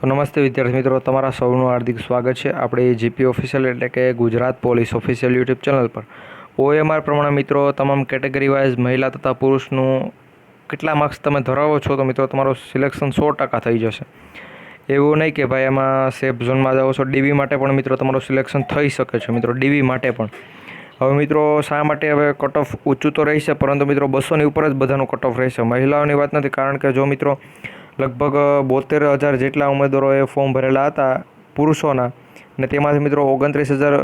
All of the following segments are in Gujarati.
તો નમસ્તે વિદ્યાર્થી મિત્રો, તમારા સૌનું હાર્દિક સ્વાગત છે આપણી જીપી ઓફિશિયલ એટલે કે Gujarat police official YouTube channel પર. ઓએમઆર પ્રમાણે મિત્રો તમામ કેટેગરી વાઇઝ મહિલા તથા પુરુષનું કેટલા માર્ક્સ તમે ધરાવો છો તો મિત્રો તમારું સિલેક્શન 100% થઈ જશે. એવું નહીં કે ભાઈ એમાં સેફ ઝોનમાં જાઓ છો. ડીવી માટે પણ મિત્રો તમારું સિલેક્શન થઈ શકે છે મિત્રો, ડીવી માટે પણ. હવે મિત્રો શા માટે હવે કટ ઓફ ઊંચું તો રહેશે, પરંતુ મિત્રો 200ની ઉપર જ બધાનું કટ ઓફ રહેશે. મહિલાઓની વાત નથી, કારણ કે જો મિત્રો લગભગ 72,000 જેટલા ઉમેદવારોએ ફોર્મ ભરેલા હતા પુરુષોના, અને તેમાંથી મિત્રો 29,000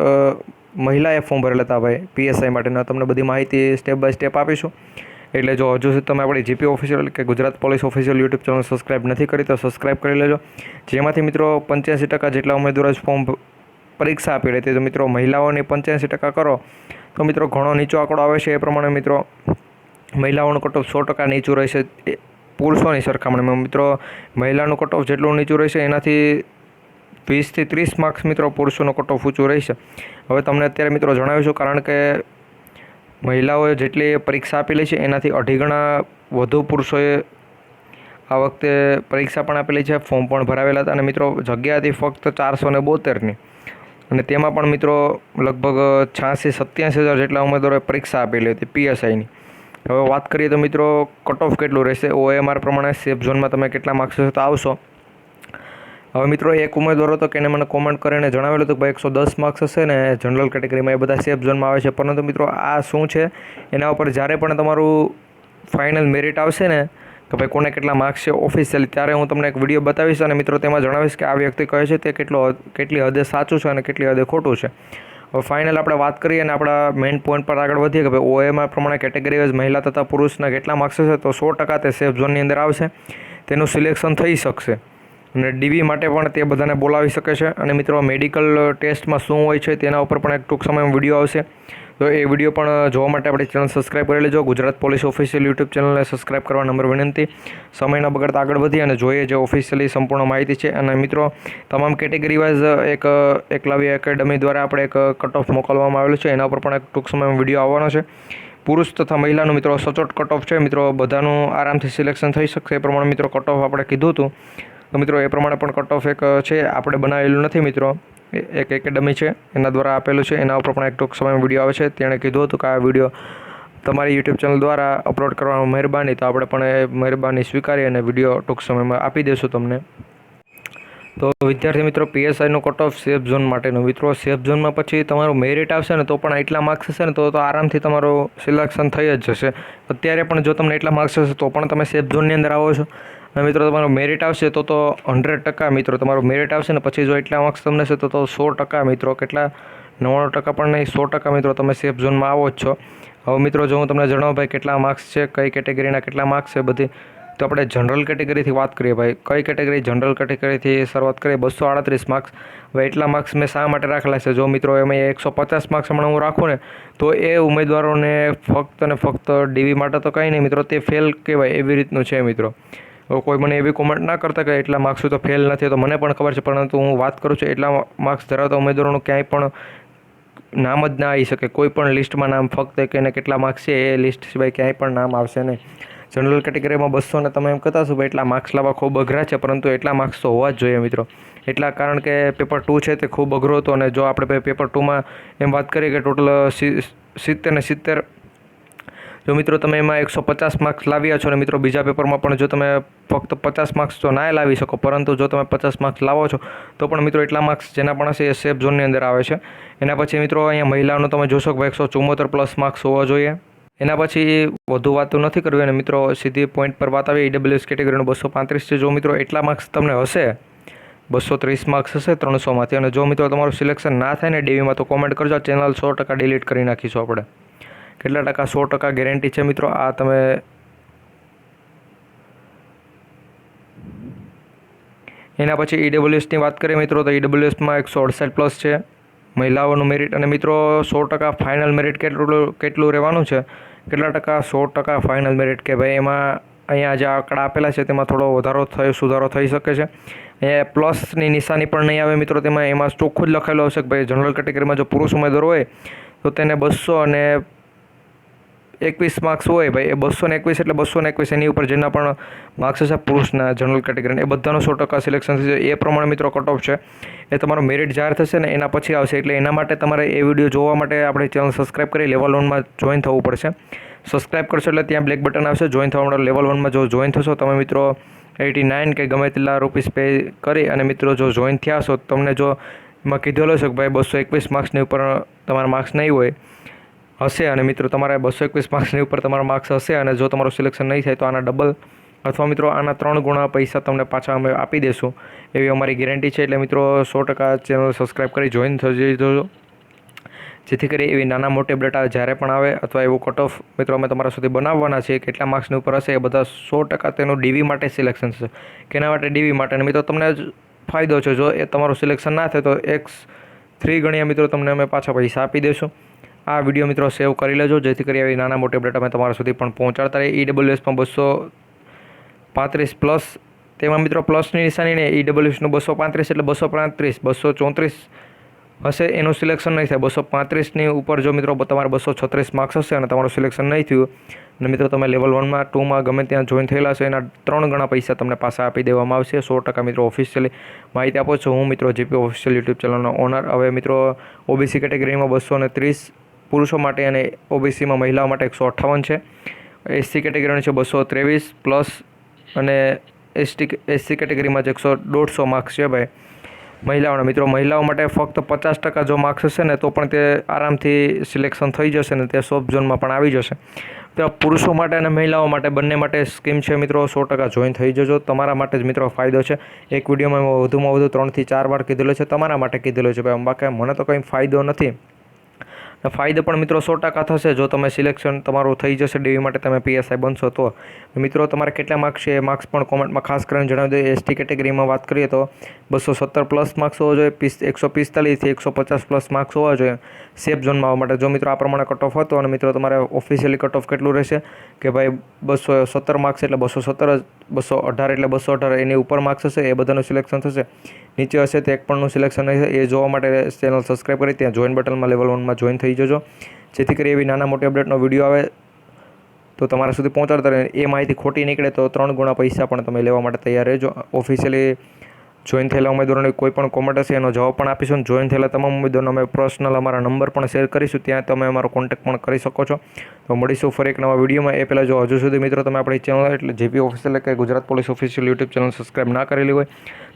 મહિલાએ ફોર્મ ભરેલા હતા ભાઈ પીએસઆઈ માટેના. તમને બધી માહિતી સ્ટેપ બાય સ્ટેપ આપીશું. એટલે જો હજુ સુધી તમે આપણી જીપી ઓફિશિયલ કે Gujarat police official YouTube channel subscribe નથી કરી તો સબસ્ક્રાઈબ કરી લેજો. જેમાંથી મિત્રો 85% જેટલા ઉમેદવારો ફોર્મ પરીક્ષા આપી રહી હતી. તો મિત્રો મહિલાઓની 85% કરો તો મિત્રો ઘણો નીચો આંકડો આવે છે. એ પ્રમાણે મિત્રો મહિલાઓનું કટ ઓફ 100% નીચું રહેશે પુરુષોની સરખામણીમાં. મિત્રો મહિલાનું કટ ઓફ જેટલું નીચું રહેશે એનાથી 20થી 30 માર્ક્સ મિત્રો પુરુષોનું કટ ઓફ ઊંચું રહેશે. હવે તમને અત્યારે મિત્રો જણાવીશું, કારણ કે મહિલાઓએ જેટલી પરીક્ષા આપેલી છે એનાથી 2.5 ગણા વધુ પુરુષોએ આ વખતે પરીક્ષા પણ આપેલી છે, ફોર્મ પણ ભરાવેલા હતા. અને મિત્રો જગ્યા હતી ફક્ત 472ની, અને તેમાં પણ મિત્રો લગભગ 86-87 જેટલા ઉમેદવારોએ પરીક્ષા આપેલી હતી પીએસઆઈની. હવે વાત કરીએ તો મિત્રો કટ ઓફ કેટલું રહેશે ઓએમઆર પ્રમાણે, સેફ ઝોનમાં તમે કેટલા માર્ક્સ હશે તો આવશો. હવે મિત્રો એક ઉમેદવાર હતો કે એને મને કોમેન્ટ કરીને જણાવેલું હતું કે ભાઈ 110 માર્ક્સ હશે ને જનરલ કેટેગરીમાં, એ બધા સેફ ઝોનમાં આવે છે. પરંતુ મિત્રો આ શું છે, એના ઉપર જ્યારે પણ તમારું ફાઇનલ મેરિટ આવશે ને કે ભાઈ કોને કેટલા માર્ક્સ છે ઓફિશિયલી, ત્યારે હું તમને એક વિડીયો બતાવીશ અને મિત્રો તેમાં જણાવીશ કે આ વ્યક્તિ કહે છે તે કેટલી હદે સાચું છે અને કેટલી હદે ખોટું છે. હવે ફાઇનલ આપણે વાત કરીએ અને આપણા મેઇન પોઈન્ટ પર આગળ વધીએ કે ભાઈ ઓએમઆર પ્રમાણે કેટેગરી વાઇઝ મહિલા તથા પુરુષના કેટલા માર્ક્સ હશે તો 100% તે સેફ ઝોનની અંદર આવશે, તેનું સિલેક્શન થઈ શકશે. અને ડીવી માટે પણ તે બધાને બોલાવી શકે છે. અને મિત્રો મેડિકલ ટેસ્ટમાં શું હોય છે તેના ઉપર પણ એક ટૂંક સમયમાં વિડીયો આવશે. તો એ વિડીયો પણ જોવા માટે આપણી ચેનલ સબસ્ક્રાઈબ કરી લેજો. ગુજરાત પોલીસ ઓફિશિયલ યુટ્યુબ ચેનલને સબસ્ક્રાઈબ કરવા નંબર વિનંતી. સમય ન બગાડતા આગળ વધી અને જોઈએ જે ઓફિશિયલી સંપૂર્ણ માહિતી છે. અને મિત્રો તમામ કેટેગરી વાઇઝ એક એકલવ્ય એકેડમી દ્વારા આપણે એક કટ ઓફ મોકલવામાં આવેલું છે, એના ઉપર પણ એક ટૂંક સમયમાં વિડીયો આવવાનો છે. પુરુષ તથા મહિલાનું મિત્રો સચોટ કટ ઓફ છે મિત્રો, બધાનું આરામથી સિલેક્શન થઈ શકશે. એ પ્રમાણે મિત્રો કટ ઓફ આપણે કીધું હતું, તો મિત્રો એ પ્રમાણે પણ કટ ઓફ એક છે, આપણે બનાવેલું નથી મિત્રો, એક એકેડમી છે એના દ્વારા આપેલું છે. એના ઉપર પણ એક ટૂંક સમયમાં વિડીયો આવે છે. તેણે કીધું હતું કે આ વિડીયો તમારી યુટ્યુબ ચેનલ દ્વારા અપલોડ કરવામાં મહેરબાની, તો આપણે પણ એ મહેરબાની સ્વીકારી અને વિડીયો ટૂંક સમયમાં આપી દઈશું તમને. તો વિદ્યાર્થી મિત્રો પીએસઆઈનું કટ ઓફ સેફ ઝોન માટેનું મિત્રો, સેફ ઝોનમાં પછી તમારું મેરિટ આવશે ને તો પણ એટલા માર્ક્સ હશે ને તો આરામથી તમારું સિલેક્શન થઈ જ જશે. અત્યારે પણ જો તમને એટલા માર્ક્સ હશે તો પણ તમે સેફ ઝોનની અંદર આવો છો. અને મિત્રો તમારું મેરિટ આવશે તો 100% મિત્રો તમારું મેરિટ આવશે ને પછી જો એટલા માર્ક્સ તમને છે તો 100% મિત્રો, કેટલા 99% પણ નહીં, 100% મિત્રો તમે સેફ ઝોનમાં આવો જ છો. હવે મિત્રો જો હું તમને જણાવું ભાઈ કેટલા માર્ક્સ છે, કઈ કેટેગરીના કેટલા માર્ક્સ છે બધી, તો આપણે જનરલ કેટેગરીથી વાત કરીએ ભાઈ. કઈ કેટેગરી જનરલ કેટેગરીથી શરૂઆત કરીએ? 238 માર્ક્સ. હવે એટલા માર્ક્સ મેં શા માટે રાખેલા છે? જો મિત્રો એમાં 150 માર્ક્સ હમણાં હું રાખું ને તો એ ઉમેદવારોને ફક્ત ને ફક્ત ડીવી માટે તો કંઈ નહીં મિત્રો, તે ફેલ કહેવાય એવી રીતનું છે મિત્રો. કોઈ મને એવી કોમેન્ટ ના કરતા કે એટલા માર્ક્સ તો ફેલ નથી, તો મને પણ ખબર છે, પરંતુ હું વાત કરું છું એટલા માર્ક્સ ધરાવતા ઉમેદવારોનું ક્યાંય પણ નામ જ ના આવી શકે કોઈ પણ લિસ્ટમાં. નામ ફક્ત કે એને કેટલા માર્ક્સ છે એ લિસ્ટ સિવાય ક્યાંય પણ નામ આવશે નહીં. જનરલ કેટેગરીમાં 200 ને તમે એમ કહેતા હશો ભાઈ એટલા માર્ક્સ લાવવા ખૂબ અઘરા છે, પરંતુ એટલા માર્ક્સ તો હોવા જ જોઈએ મિત્રો. એટલા કારણ કે પેપર 2 છે તે ખૂબ અઘરો હતો. અને જો આપણે પેપર 2માં એમ વાત કરીએ કે ટોટલ 70 જો મિત્રો તમે એમાં 150 માર્ક્સ લાવ્યા છો, અને મિત્રો બીજા પેપરમાં પણ જો તમે ફક્ત 50 માર્ક્સ તો ના લાવી શકો, પરંતુ જો તમે 50 માર્ક્સ લાવો છો તો પણ મિત્રો એટલા માર્ક્સ જેના પણ હશે એ સેફ ઝોનની અંદર આવે છે. એના પછી મિત્રો અહીંયા મહિલાઓનું તમે જોશો કે 174+ માર્ક્સ હોવા જોઈએ. એના પછી વધુ વાતો નથી કરવી અને મિત્રો સીધી પોઈન્ટ પર વાત આવી. ઈડબ્લ્યુએસ કેટેગરીનું 235 છે. જો મિત્રો એટલા માર્ક્સ તમને હશે, 230 માર્ક્સ હશે 300માંથી, અને જો મિત્રો તમારું સિલેક્શન ના થાય ને ડીવીમાં તો કોમેન્ટ કરજો. ચેનલ 100% ડિલીટ કરી નાખીશું આપણે. કેટલા ટકા? 100% ગેરંટી છે મિત્રો. આ તમે એના પછી ઈડબ્લ્યુએસની વાત કરીએ મિત્રો, તો ઈડબ્લ્યુએસમાં 168+ છે મહિલાઓનું મેરિટ. અને મિત્રો 100% ફાઇનલ મેરિટ કેટલું રહેવાનું છે? કેટલા ટકા? 100% ફાઇનલ મેરિટ. કે ભાઈ એમાં અહીંયા જે આંકડા આપેલા છે તેમાં થોડો સુધારો થઈ શકે છે. અહીંયા પ્લસની નિશાની પણ નહીં આવે મિત્રો. એમાં ચોખ્ખું જ લખેલું હશે કે ભાઈ જનરલ કેટેગરીમાં જો પુરુષ ઉમેદવાર હોય તો તેને 200 અને 21 માર્ક્સ હોય ભાઈ, એ 221 એટલે 221 એની ઉપર જેના પણ માર્ક્સ હશે પુરુષના જનરલ કેટેગરીના, એ બધાનું 100% સિલેક્શન થશે. એ પ્રમાણે મિત્રો કટ ઓફ છે એ તમારો મેરિટ જાહેર થશે ને એના પછી આવશે. એટલે એના માટે તમારે એ વિડીયો જોવા માટે આપણી ચેનલ સબસ્ક્રાઈબ કરી લેવલ 1માં જોઈન થવું પડશે. સબસ્ક્રાઈબ કરશો એટલે ત્યાં બ્લેક બટન આવશે જોઈન થવા માટે. લેવલ 1માં જો જોઈન થશો તમે મિત્રો 89 કે ગમે તેટલા રૂપીસ પે કરી અને મિત્રો જો જોઈન થયા છો, તમને જો એમાં કીધેલો છે કે ભાઈ 221 માર્ક્સની ઉપર તમારા માર્ક્સ નહીં હોય હશે અને મિત્રો તમારે 221 માર્ક્સની ઉપર તમારા માર્ક્સ હશે અને જો તમારું સિલેક્શન નહીં થાય તો આના ડબલ અથવા મિત્રો આના 3 ગુણા પૈસા તમને પાછા અમે આપી દઈશું એવી અમારી ગેરંટી છે. એટલે મિત્રો 100% ચેનલ સબસ્ક્રાઈબ કરી જોઈન થઈ જજો, જેથી કરી એવી નાના મોટી અપડેટ જ્યારે પણ આવે અથવા એવું કટ ઓફ મિત્રો અમે તમારા સુધી બનાવવાના છીએ. કેટલા માર્ક્સની ઉપર હશે એ બધા 100% તેનું ડીવી માટે સિલેક્શન થશે. કેના માટે? ડીવી માટે. અને મિત્રો તમને ફાયદો છે, જો એ તમારું સિલેક્શન ના થાય તો X3 ગણ્યા મિત્રો તમને અમે પાછા પૈસા આપી દઈશું. આ વિડીયો મિત્રો સેવ કરી લેજો, જેથી કરી આવી નાના મોટી અપડેટ અમે તમારા સુધી પણ પહોંચાડતા રહીએ. EWSમાં 235 પ્લસ, તેમાં મિત્રો પ્લસની નિશાની ને EWSનું 235 એટલે 235, 234 હશે એનું સિલેક્શન નહીં થાય. 235ની ઉપર જો મિત્રો તમારે 236 માર્ક્સ હશે અને તમારું સિલેક્શન નહીં થયું અને મિત્રો તમે લેવલ 1માં 2માં ગમે ત્યાં જોઈન થયેલા છો, એના 3 ગણા પૈસા તમને પાછા આપી દેવામાં આવશે. 100% મિત્રો ઓફિશિયલી માહિતી આપો છો. હું મિત્રો જીપી ઓફિશિયલ યુટ્યુબ ચેનલનો ઓનર. હવે મિત્રો OBC કેટેગરીમાં 230 પુરુષો માટે અને OBCમાં મહિલાઓ માટે 158 છે. SC કેટેગરીનું છે 223 પ્લસ અને SC કેટેગરીમાં 150 માર્ક્સ છે ભાઈ મહિલાઓના. મિત્રો મહિલાઓ માટે ફક્ત 50% જો માર્ક્સ હશે ને તો પણ તે આરામથી સિલેક્શન થઈ જશે ને તે સોફ્ટ ઝોનમાં પણ આવી જશે. તો પુરુષો માટે અને મહિલાઓ માટે બંને માટે સ્કીમ છે મિત્રો. 100% જોઈન થઈ જજો, તમારા માટે જ મિત્રો ફાયદો છે. એક વિડીયોમાં વધુમાં વધુ 3 થી 4 વાર કીધેલો છે, તમારા માટે કીધેલો છે ભાઈ, બાકી મને તો કંઈ ફાયદો નથી. ફાયદો પણ મિત્રો 100% થશે જો તમે સિલેક્શન તમારું થઈ જશે ડીવી માટે, તમે PSI બનશો તો. મિત્રો તમારે કેટલા માર્ક્સ છે એ માર્ક્સ પણ કોમેન્ટમાં ખાસ કરીને જણાવી દો. ST કેટેગરીમાં વાત કરીએ તો 217 પ્લસ માર્ક્સ હોવા જોઈએ, 145થી 150 પ્લસ માર્ક્સ હોવા જોઈએ સેફ ઝોનમાં આવવા માટે. જો મિત્રો આ પ્રમાણે કટ ઓફ હતો અને મિત્રો તમારે ઓફિશિયલી કટ ઓફ કેટલું રહેશે કે ભાઈ 217 માર્ક્સ એટલે 217 જ, 218 એટલે 218 એની ઉપર માર્ક્સ હશે એ બધાનું સિલેક્શન થશે. નીચે હશે તે એક પણનું સિલેક્શન નહીં થાય. એ જોવા માટે ચેનલ સબસ્ક્રાઈબ કરી ત્યાં જોઈન બટનમાં લેવલ 1માં જોઈન થઈ જજો, જેથી કરી એવી નાના મોટી અપડેટનો વિડીયો આવે તો તમારા સુધી પહોંચાડતા રહે. એ માહિતી ખોટી નીકળે તો 3 ગુણા પૈસા પણ તમે લેવા માટે તૈયાર રહેજો. ઓફિશિયલી જોઈન થયેલા ઉમેદવારોની કોઈ પણ કોમેન્ટ હશે એનો જવાબ પણ આપીશું. જોઈન થયેલા તમામ ઉમેદવારોને અમે પર્સનલ અમારા નંબર પણ શેર કરીશું, ત્યાં તમે અમારો કોન્ટેક્ટ પણ કરી શકો છો. તો મળીશું ફરી એક નવા વિડીયોમાં. એ પહેલાં જો હજુ સુધી મિત્રો તમે આપણી ચેનલ એટલે જીપી ઓફિશિયલ કે Gujarat police official YouTube channel subscribe ના કરેલી હોય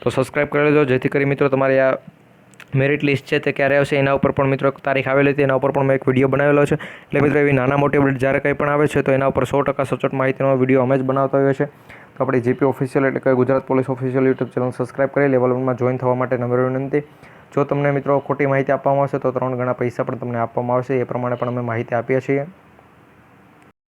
તો સબસ્ક્રાઈબ કરી લેજો, જેથી કરી મિત્રો તમારી આ મેરિટ લિસ્ટ છે તે ક્યારે આવશે એના ઉપર પણ મિત્રો એક તારીખ આવેલી હતી, એના ઉપર પણ મેં એક વિડીયો બનાવેલો છે. એટલે મિત્રો એવી નાના મોટી અપડેટ જ્યારે કંઈ પણ આવે છે તો એના ઉપર 100% સચોટ માહિતીનો વિડીયો અમે જ બનાવતા હોઈએ છીએ. તો આપણી જીપી ઓફિશિયલ એટલે કે Gujarat police official YouTube channel subscribe કરી લેવલ 1માં જોઈન થવા માટે નમ્ર વિનંતી. જો તમને મિત્રો ખોટી માહિતી આપવામાં આવશે તો 3 ગણા પૈસા પણ તમને આપવામાં આવશે. એ પ્રમાણે પણ અમે માહિતી આપીએ છીએ.